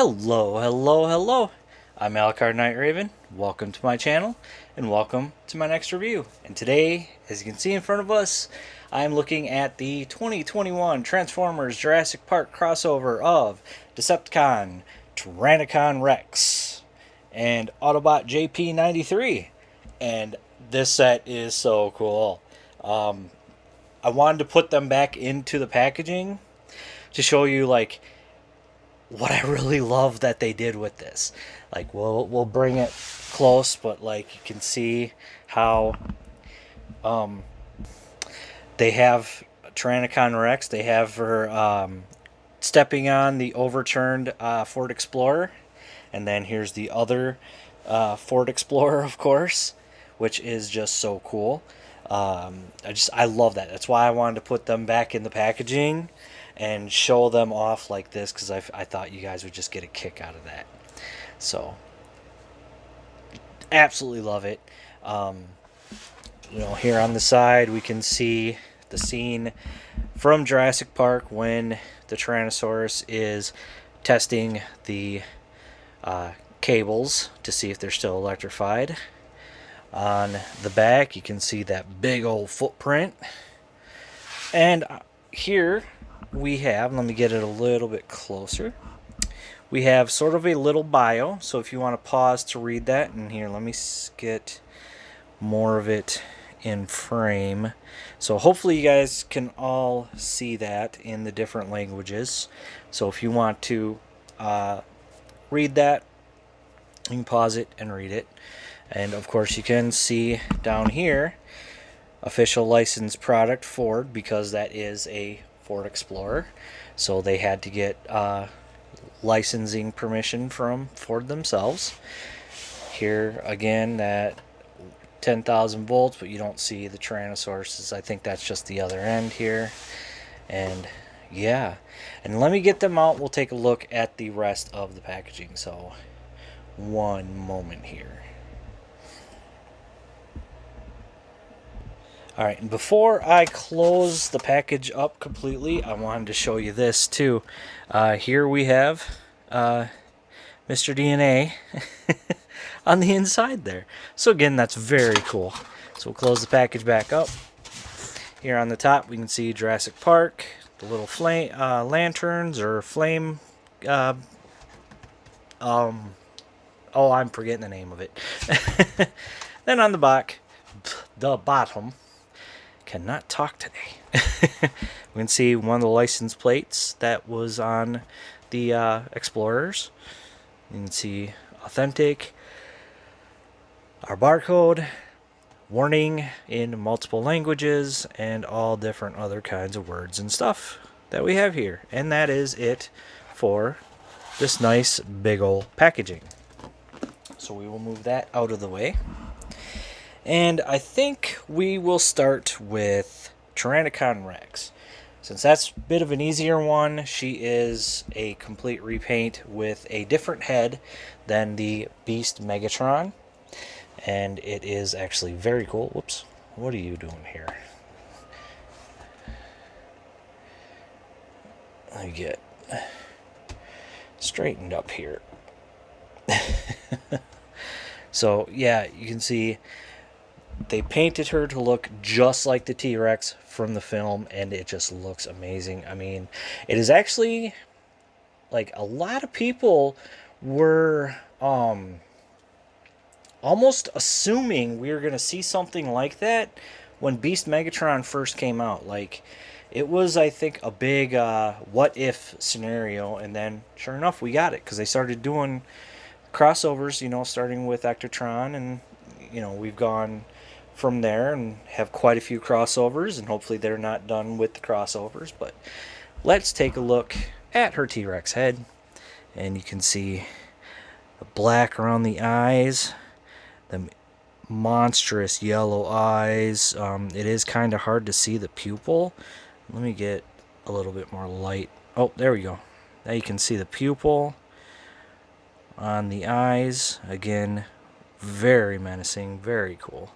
Hello, hello, hello. I'm Alucard Night Raven. Welcome to my channel and welcome to my next review. And today, as you can see in front of us, I'm looking at the 2021 Transformers Jurassic Park crossover of Decepticon, Tyrannocon Rex, and Autobot JP93. And this set is so cool. I wanted to put them back into the packaging to show you like what I really love that they did with this. Like we'll bring it close, but like you can see how they have Tyrannocon Rex. They have her stepping on the overturned Ford Explorer, and then here's the other Ford Explorer, of course, which is just so cool. I love that. That's why I wanted to put them back in the packaging and show them off like this, because I thought you guys would just get a kick out of that. So, absolutely love it. Here on the side we can see the scene from Jurassic Park when the Tyrannosaurus is testing the cables to see if they're still electrified. On the back you can see that big old footprint, and here we have, let me get it a little bit closer, we have sort of a little bio, so if you want to pause to read that, and here let me get more of it in frame, so hopefully you guys can all see that in the different languages. So if you want to read that, you can pause it and read it. And of course you can see down here, official licensed product Ford, because that is a Ford Explorer. So they had to get licensing permission from Ford themselves. Here again, that 10,000 volts, but you don't see the Tyrannosaurus. I think that's just the other end here. And yeah, and let me get them out. We'll take a look at the rest of the packaging. So one moment here. Alright, and before I close the package up completely, I wanted to show you this too. Here we have Mr. DNA on the inside there. So again, that's very cool. So we'll close the package back up. Here on the top we can see Jurassic Park, the little flame lanterns or flame oh, I'm forgetting the name of it. Then on the back, the bottom, cannot talk today. We can see one of the license plates that was on the Explorers. You can see authentic, our barcode, warning in multiple languages, and all different other kinds of words and stuff that we have here. And that is it for this nice big old packaging. So we will move that out of the way. And I think we will start with Tyrannocon Rex. Since that's a bit of an easier one, she is a complete repaint with a different head than the Beast Megatron. And it is actually very cool. Whoops, what are you doing here? Let me get straightened up here. So yeah, you can see they painted her to look just like the T-Rex from the film, and it just looks amazing. I mean, it is actually, like, a lot of people were almost assuming we were going to see something like that when Beast Megatron first came out. Like, it was, I think, a big what-if scenario, and then, sure enough, we got it, because they started doing crossovers, starting with Ectotron, and, we've gone from there and have quite a few crossovers, and hopefully they're not done with the crossovers. But let's take a look at her T-Rex head, and you can see the black around the eyes, the monstrous yellow eyes. It is kind of hard to see the pupil. Let me get a little bit more light. Oh, there we go. Now you can see the pupil on the eyes. Again, very menacing, very cool.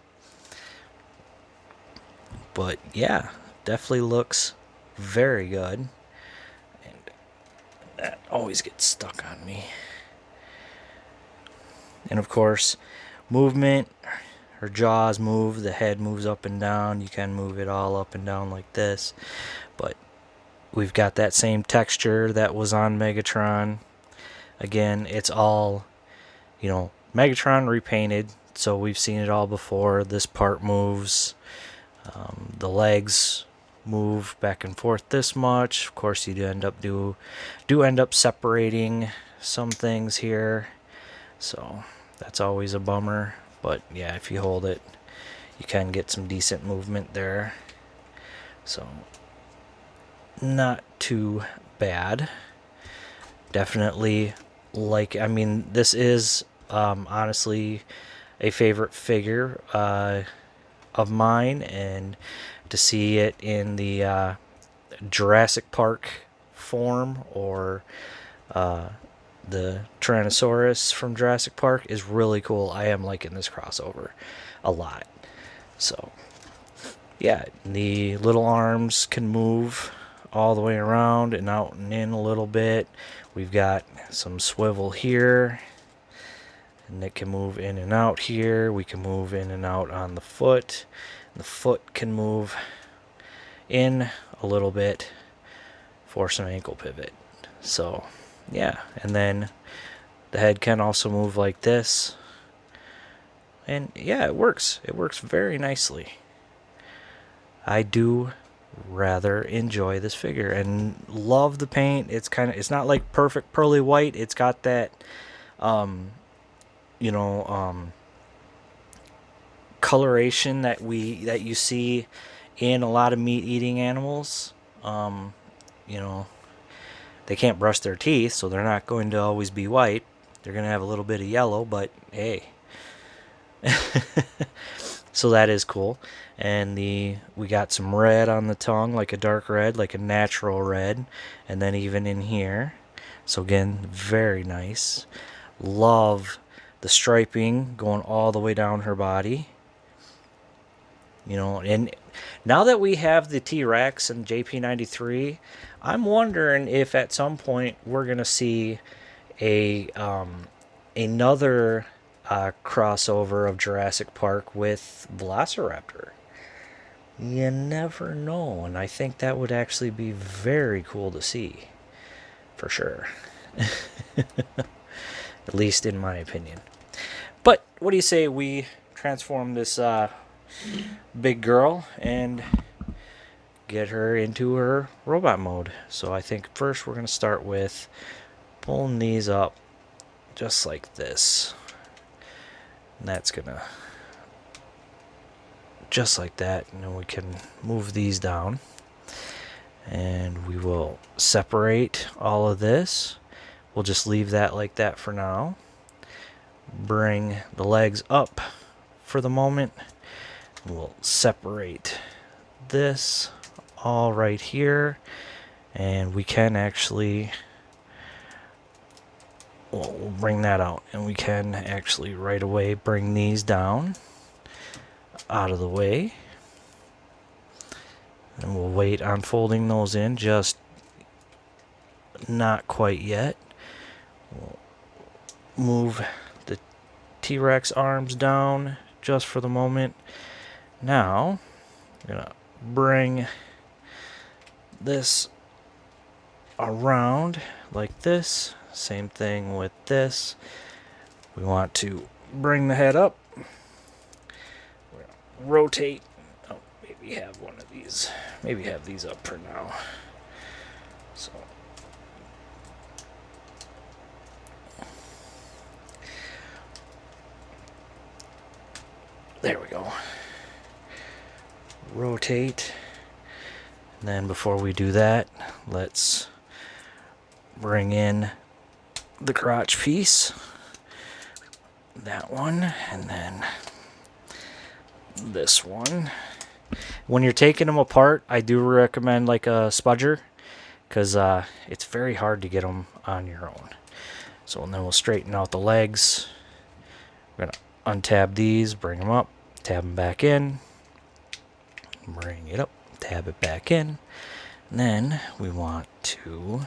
But yeah, definitely looks very good. And that always gets stuck on me. And of course, movement. Her jaws move, the head moves up and down. You can move it all up and down like this. But we've got that same texture that was on Megatron. Again, it's all, you know, Megatron repainted, so we've seen it all before. This part moves. The legs move back and forth this much. Of course, you do end up separating some things here, so that's always a bummer. But yeah, if you hold it, you can get some decent movement there. So not too bad. Definitely like, I mean, this is honestly a favorite figure of mine, and to see it in the Jurassic Park form, or the Tyrannosaurus from Jurassic Park, is really cool. I am liking this crossover a lot. So yeah, the little arms can move all the way around and out and in a little bit. We've got some swivel here, and it can move in and out here. We can move in and out on the foot. The foot can move in a little bit for some ankle pivot. So yeah, and then the head can also move like this. And yeah, it works. It works very nicely. I do rather enjoy this figure and love the paint. It's not like perfect pearly white. It's got that coloration that you see in a lot of meat eating animals. They can't brush their teeth, so they're not going to always be white. They're going to have a little bit of yellow, but hey. So that is cool. And we got some red on the tongue, like a dark red, like a natural red, and then even in here. So again, very nice. Love the striping going all the way down her body. And now that we have the T-Rex and JP93, I'm wondering if at some point we're gonna see another crossover of Jurassic Park with Velociraptor. You never know, and I think that would actually be very cool to see, for sure. At least in my opinion. But what do you say we transform this big girl and get her into her robot mode? So I think first we're going to start with pulling these up just like this. And that's going to, just like that, and then we can move these down. And we will separate all of this. We'll just leave that like that for now. Bring the legs up for the moment. We'll separate this all right here, and we can actually, we'll bring that out, and we can actually right away bring these down out of the way, and we'll wait on folding those in, just not quite yet. We'll move the T-Rex arms down just for the moment. Now, I'm going to bring this around like this. Same thing with this. We want to bring the head up. We're going to rotate. Oh, maybe have one of these. Maybe have these up for now. So, there we go. Rotate. And then before we do that, let's bring in the crotch piece. That one, and then this one. When you're taking them apart, I do recommend like a spudger, because it's very hard to get them on your own. So and then we'll straighten out the legs. We're going to untab these, bring them up, tab them back in, bring it up, tab it back in. And then we want to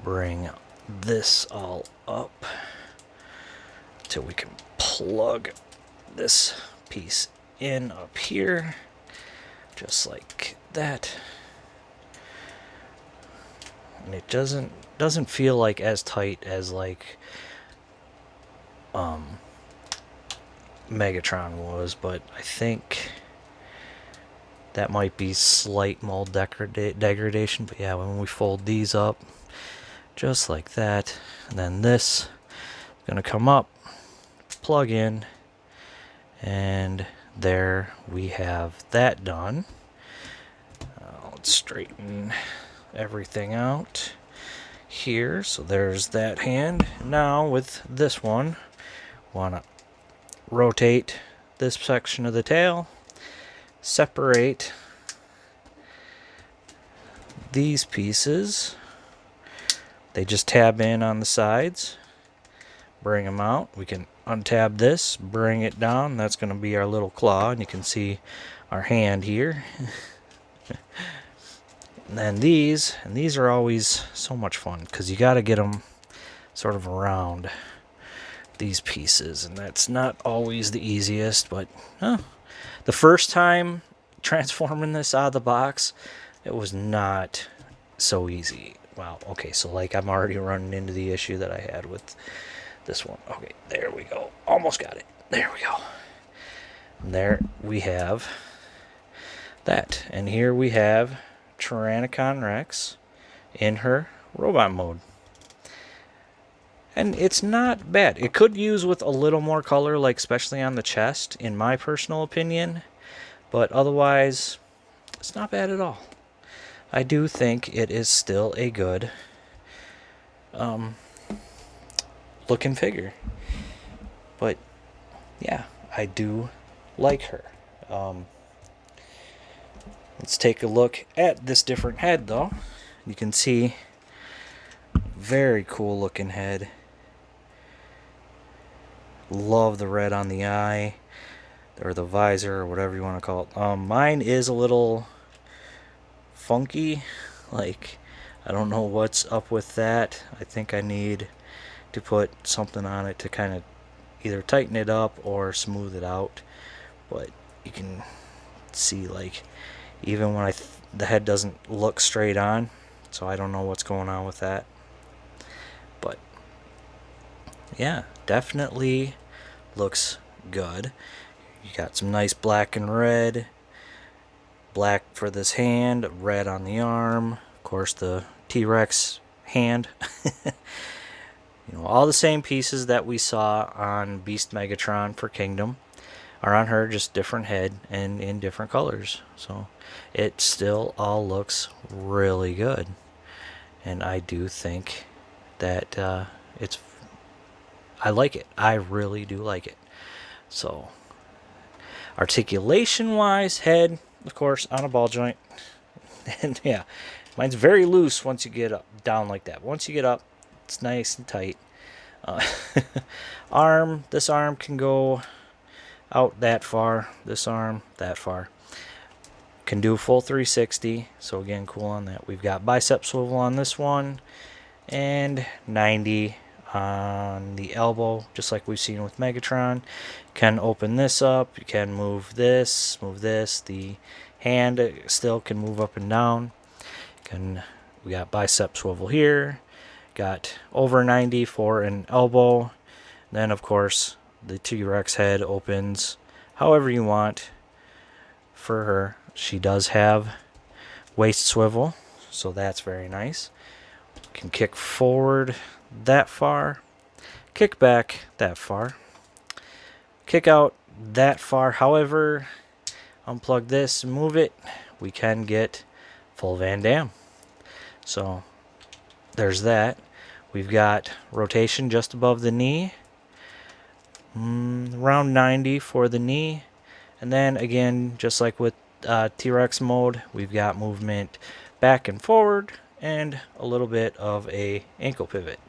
bring this all up till we can plug this piece in up here, just like that. And it doesn't feel like as tight as like Megatron was, but I think that might be slight mold degradation. But yeah, when we fold these up just like that, and then this is gonna come up, plug in, and there we have that done. Let's straighten everything out here. So there's that hand. Now with this one, want to rotate this section of the tail, separate these pieces. They just tab in on the sides, bring them out. We can untab this, bring it down. That's going to be our little claw, and you can see our hand here. And then these are always so much fun because you got to get them sort of around these pieces, and that's not always the easiest. But the first time transforming this out of the box, it was not so easy. Wow. Okay, so like I'm already running into the issue that I had with this one. Okay, there we go. Almost got it. There we go. And there we have that. And here we have Tyrannocon Rex in her robot mode. And it's not bad. It could use with a little more color, like especially on the chest, in my personal opinion. But otherwise, it's not bad at all. I do think it is still a good looking figure. But yeah, I do like her. Let's take a look at this different head though. You can see very cool looking head. Love the red on the eye, or the visor, or whatever you want to call it. Mine is a little funky. Like, I don't know what's up with that. I think I need to put something on it to kind of either tighten it up or smooth it out. But you can see, like, even when the head doesn't look straight on, so I don't know what's going on with that. But yeah, definitely looks good. You got some nice black and red. Black for this hand, red on the arm. Of course, the T-Rex hand. You know, all the same pieces that we saw on Beast Megatron for Kingdom are on her, just different head and in different colors. So it still all looks really good. And I do think that I like it. I really do like it. So articulation wise, head, of course, on a ball joint. And yeah, mine's very loose once you get up down like that. Once you get up, it's nice and tight. Arm, this arm can go out that far. This arm that far. Can do full 360. So again, cool on that. We've got bicep swivel on this one, and 90 on the elbow, just like we've seen with Megatron. Can open this up. You can move this, move this. The hand still can move up and down. We got bicep swivel here. Got over 90 for an elbow. Then of course the T-Rex head opens however you want for her. She does have waist swivel, so that's very nice. Can kick forward that far, kick back that far, kick out that far. However, unplug this, move it, we can get full Van Damme. So there's that. We've got rotation just above the knee, around 90 for the knee. And then again, just like with T-Rex mode, we've got movement back and forward and a little bit of a ankle pivot.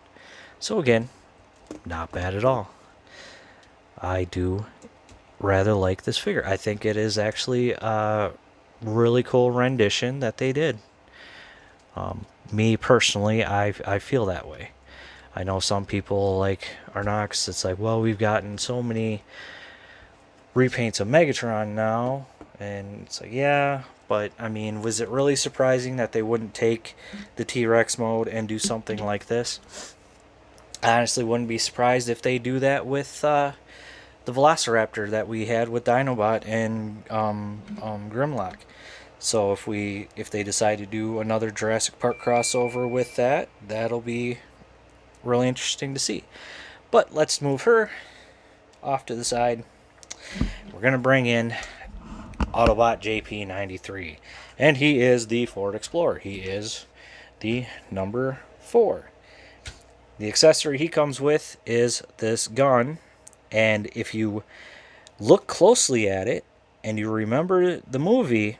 So again, not bad at all. I do rather like this figure. I think it is actually a really cool rendition that they did. Me personally, I feel that way. I know some people like Arnox, it's like, well, we've gotten so many repaints of Megatron now, and it's like, yeah, but I mean, was it really surprising that they wouldn't take the T-Rex mode and do something like this? I honestly wouldn't be surprised if they do that with the Velociraptor that we had with Dinobot and Grimlock. So if they decide to do another Jurassic Park crossover with that, that'll be really interesting to see. But let's move her off to the side. We're going to bring in Autobot JP93. And he is the Ford Explorer. He is the number 4. The accessory he comes with is this gun. And if you look closely at it and you remember the movie,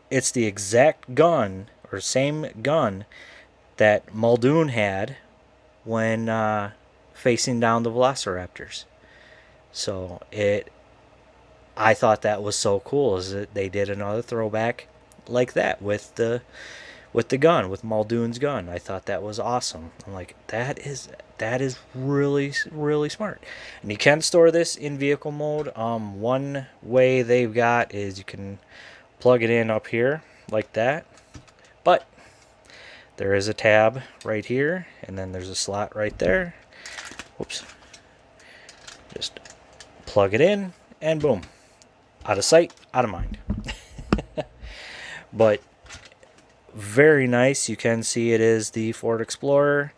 it's the exact gun or same gun that Muldoon had when facing down the Velociraptors. So I thought that was so cool, is that they did another throwback like that with the gun, with Muldoon's gun. I thought that was awesome. I'm like, that is really, really smart. And you can store this in vehicle mode. One way they've got is you can plug it in up here like that, but there is a tab right here, and then there's a slot right there. Whoops. Just plug it in, and boom. Out of sight, out of mind. But very nice. You can see it is the Ford Explorer.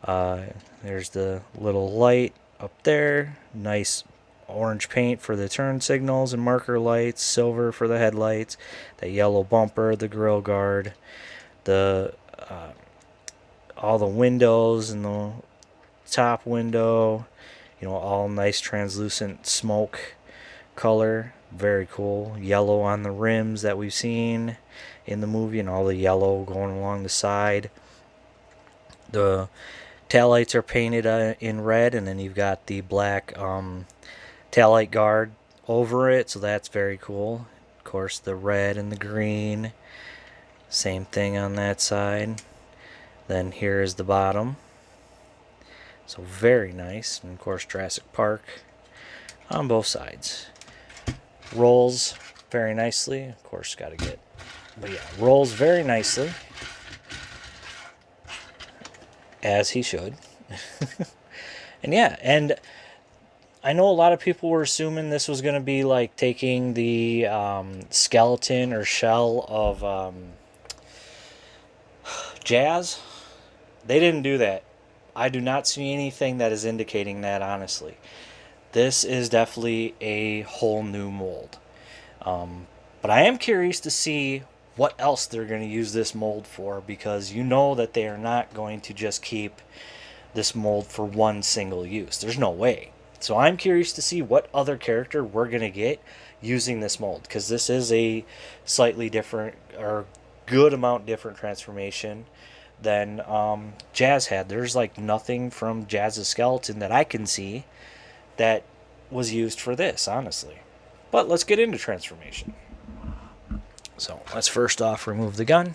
There's the little light up there. Nice orange paint for the turn signals and marker lights. Silver for the headlights. The yellow bumper, the grill guard. The all the windows and the top window. You know, all nice translucent smoke color. Very cool. Yellow on the rims that we've seen in the movie, and all the yellow going along the side. The taillights are painted in red, and then you've got the black taillight guard over it, so that's very cool. Of course, the red and the green, same thing on that side. Then here is the bottom, so very nice. And of course, Jurassic Park on both sides. Rolls very nicely. Of course, got to get, but yeah, rolls very nicely, as he should. And yeah, and I know a lot of people were assuming this was going to be like taking the skeleton or shell of Jazz. They didn't do that. I do not see anything that is indicating that, honestly. This is definitely a whole new mold. But I am curious to see what else they're going to use this mold for, because you know that they are not going to just keep this mold for one single use. There's no way. So I'm curious to see what other character we're going to get using this mold, because this is a slightly different, or good amount different transformation than Jazz had. There's like nothing from Jazz's skeleton that I can see that was used for this, honestly. But let's get into transformation. So let's first off remove the gun.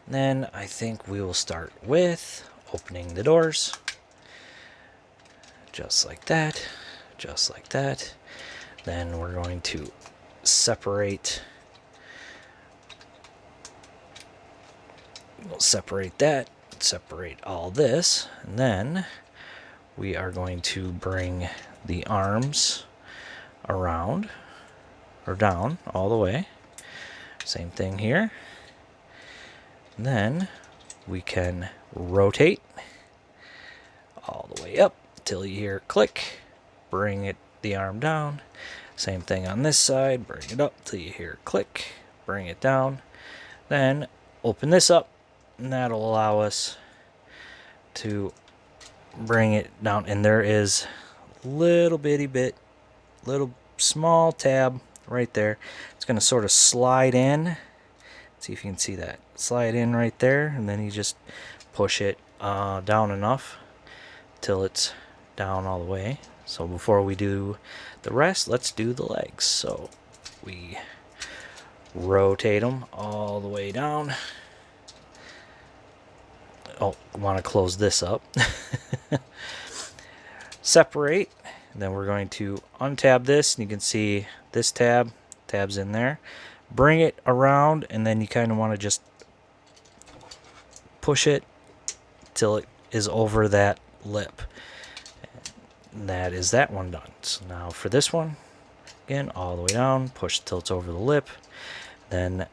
And then I think we will start with opening the doors. Just like that. Just like that. Then we're going to separate. We'll separate that. Separate all this. And then we are going to bring the arms around or down all the way. Same thing here. And then we can rotate all the way up till you hear click. Bring the arm down. Same thing on this side. Bring it up till you hear click. Bring it down. Then open this up, and that'll allow us to bring it down. And there is a little small tab right there. It's going to sort of slide in. Let's see if you can see that. Slide in right there, and then you just push it down enough till it's down all the way. So before we do the rest, let's do the legs. So we rotate them all the way down. Oh, want to close this up. Separate. And then we're going to untab this, and you can see this tab's in there. Bring it around, and then you kind of want to just push it till it is over that lip. And that is that one done. So now for this one, again, all the way down, push till it's over the lip. Then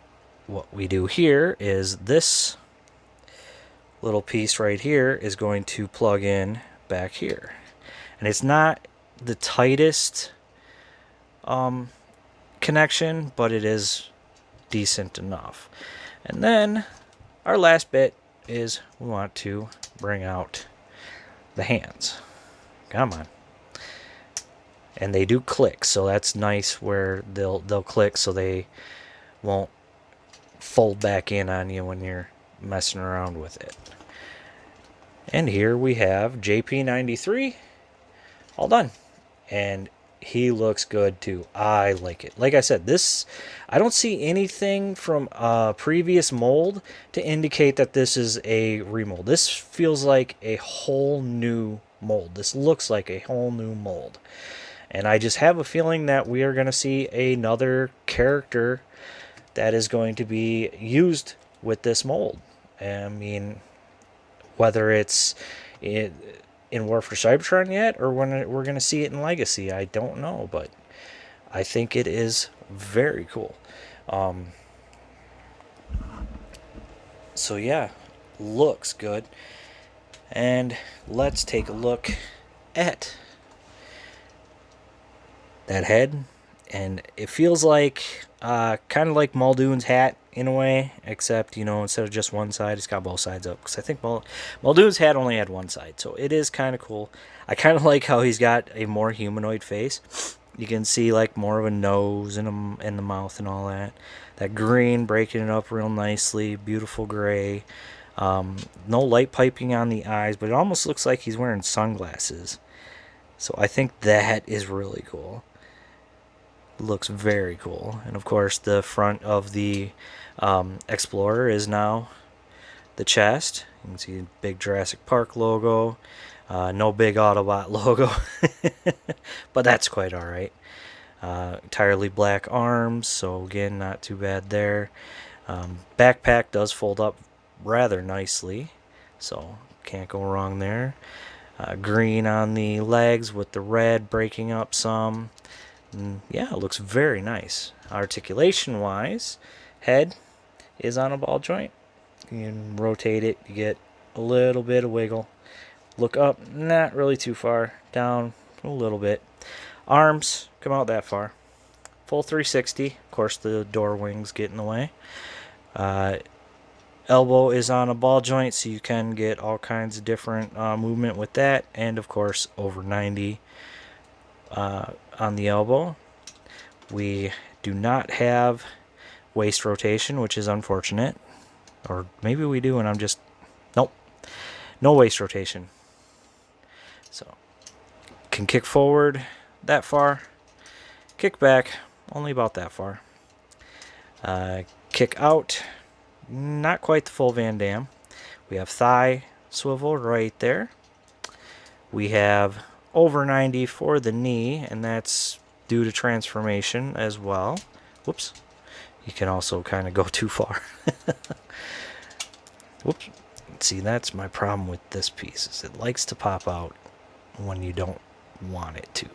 what we do here is this little piece right here is going to plug in back here. And it's not the tightest connection, but it is decent enough. And then our last bit is we want to bring out the hands. Come on. And they do click, so that's nice where they'll click so they won't fold back in on you when you're messing around with it. And here we have JP93 all done. And he looks good too. I like it. Like I said, this, I don't see anything from a previous mold to indicate that this is a remold. This feels like a whole new mold. This looks like a whole new mold. And I just have a feeling that we are going to see another character that is going to be used with this mold. I mean, whether it's in War for Cybertron yet, or when we're going to see it in Legacy, I don't know, but I think it is very cool. So yeah, looks good. And let's take a look at that head. And it feels like kind of like Muldoon's hat in a way, except, you know, instead of just one side, it's got both sides up. Because I think Muldoon's hat only had one side, so it is kind of cool. I kind of like how he's got a more humanoid face. You can see like more of a nose and the mouth and all that. That green breaking it up real nicely, beautiful gray. No light piping on the eyes, but it almost looks like he's wearing sunglasses. So I think that is really cool. Looks very cool. And of course the front of the Explorer is now the chest. You can see the big Jurassic Park logo. No big Autobot logo. But that's quite alright. Entirely black arms, so again, not too bad there. Backpack does fold up rather nicely, so can't go wrong there. Green on the legs with the red breaking up some. And yeah, it looks very nice. Articulation wise, head is on a ball joint. You can rotate it, you get a little bit of wiggle. Look up, not really too far. Down a little bit. Arms come out that far. Full 360. Of course, the door wings get in the way. Elbow is on a ball joint, so you can get all kinds of different movement with that. And of course, over 90 on the elbow. We do not have waist rotation, which is unfortunate. Or maybe we do, and I'm just... Nope. No waist rotation. So, can kick forward that far. Kick back, only about that far. Kick out, not quite the full Van Damme. We have thigh swivel right there. We have over 90 for the knee, and that's due to transformation as well. Whoops. You can also kind of go too far. Whoops. See, that's my problem with this piece, is it likes to pop out when you don't want it to.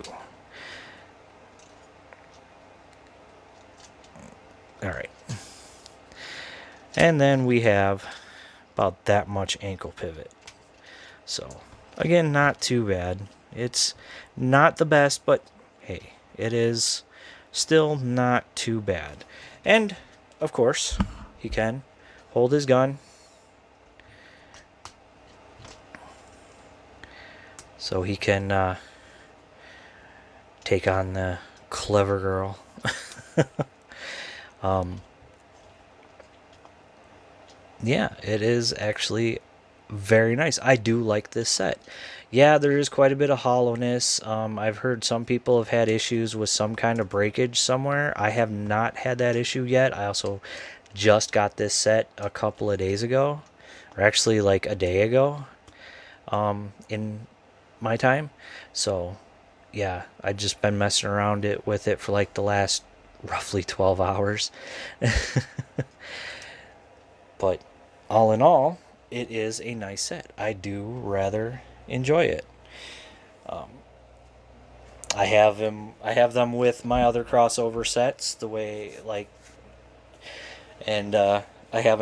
Alright. And then we have about that much ankle pivot. So, again, not too bad. It's not the best, but hey, it is still not too bad. And, of course, he can hold his gun. So he can take on the clever girl. Yeah, it is actually very nice. I do like this set. Yeah, there is quite a bit of hollowness. I've heard some people have had issues with some kind of breakage somewhere. I have not had that issue yet. I also just got this set a couple of days ago. or actually like a day ago, in my time. So yeah, I've just been messing around with it for like the last roughly 12 hours. But all in all, it is a nice set. I do rather enjoy it. I have them. I have them with my other crossover sets. The way like, and I have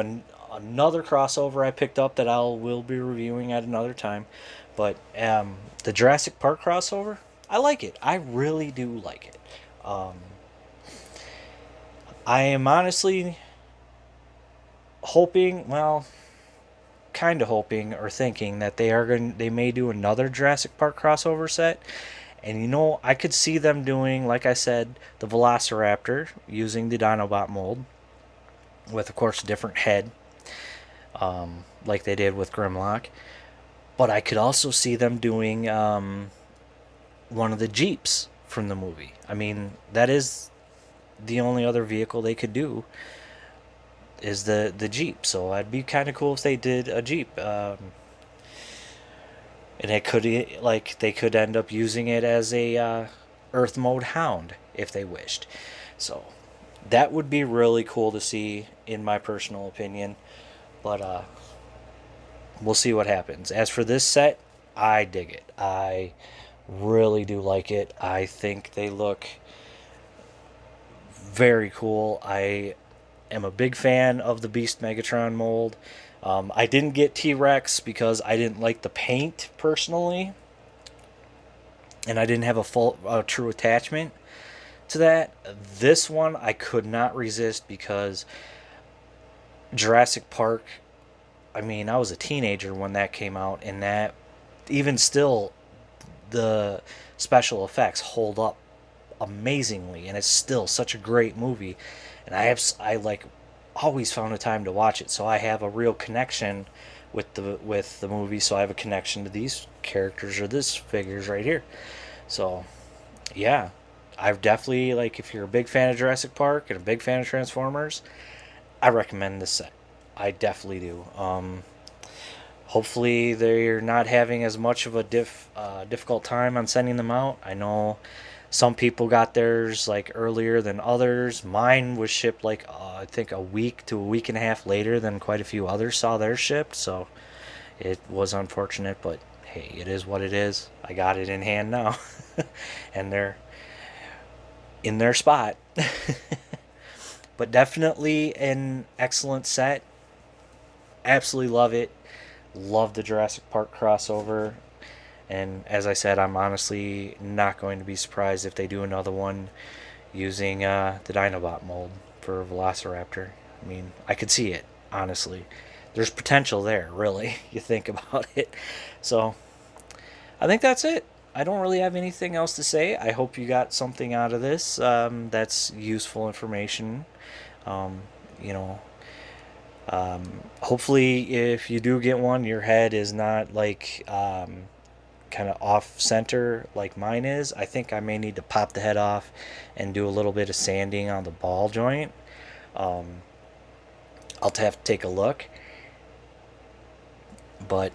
another crossover I picked up that will be reviewing at another time. But the Jurassic Park crossover, I like it. I really do like it. Um, I am honestly hoping, well, kind of hoping or thinking that they may do another Jurassic Park crossover set. And I could see them doing, like I said, the Velociraptor using the Dinobot mold with, of course, a different head, like they did with Grimlock. But I could also see them doing one of the Jeeps from the movie. I mean, that is the only other vehicle they could do is the Jeep. So it'd be kind of cool if they did a Jeep. And they could end up using it as a Earth mode Hound if they wished. So that would be really cool to see, in my personal opinion. But we'll see what happens. As for this set, I dig it. I really do like it. I think they look very cool. I am a big fan of the Beast Megatron mold. I didn't get T-Rex because I didn't like the paint personally, and I didn't have a true attachment to that. This one I could not resist because Jurassic Park, I mean, I was a teenager when that came out, and that, even still, the special effects hold up amazingly, and it's still such a great movie. And I like always found a time to watch it, so I have a real connection with the movie. So I have a connection to these characters or this figures right here. So yeah, I've definitely, like, if you're a big fan of Jurassic Park and a big fan of Transformers, I recommend this set. I definitely do. Hopefully they're not having as much of a difficult time on sending them out. I know some people got theirs like earlier than others. Mine was shipped like I think a week to a week and a half later than quite a few others saw theirs shipped. So it was unfortunate, but hey, it is what it is. I got it in hand now, and they're in their spot. But definitely an excellent set. Absolutely love it. Love the Jurassic Park crossover. And as I said, I'm honestly not going to be surprised if they do another one using the Dinobot mold for Velociraptor. I mean, I could see it, honestly. There's potential there, really, you think about it. So, I think that's it. I don't really have anything else to say. I hope you got something out of this that's useful information. Um, you know, hopefully, if you do get one, your head is not like kind of off center like mine is. I think I may need to pop the head off and do a little bit of sanding on the ball joint. I'll have to take a look. But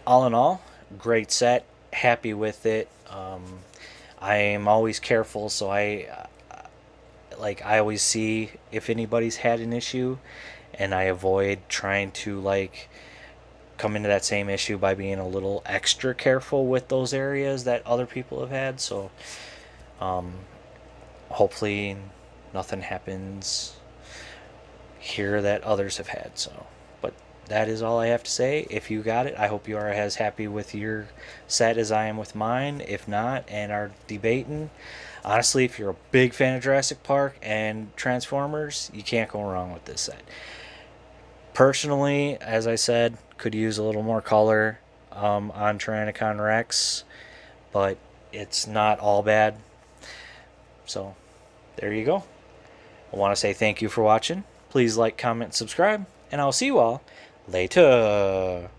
all in all, great set. Happy with it. I am always careful, so I always see if anybody's had an issue, and I avoid trying to come into that same issue by being a little extra careful with those areas that other people have had. So hopefully nothing happens here that others have had. So, but that is all I have to say. If you got it, I hope you are as happy with your set as I am with mine. If not, and are debating, honestly, if you're a big fan of Jurassic Park and Transformers, you can't go wrong with this set. Personally, as I said, could use a little more color on Tyrannocon Rex, but it's not all bad. So, there you go. I want to say thank you for watching. Please like, comment, subscribe, and I'll see you all later.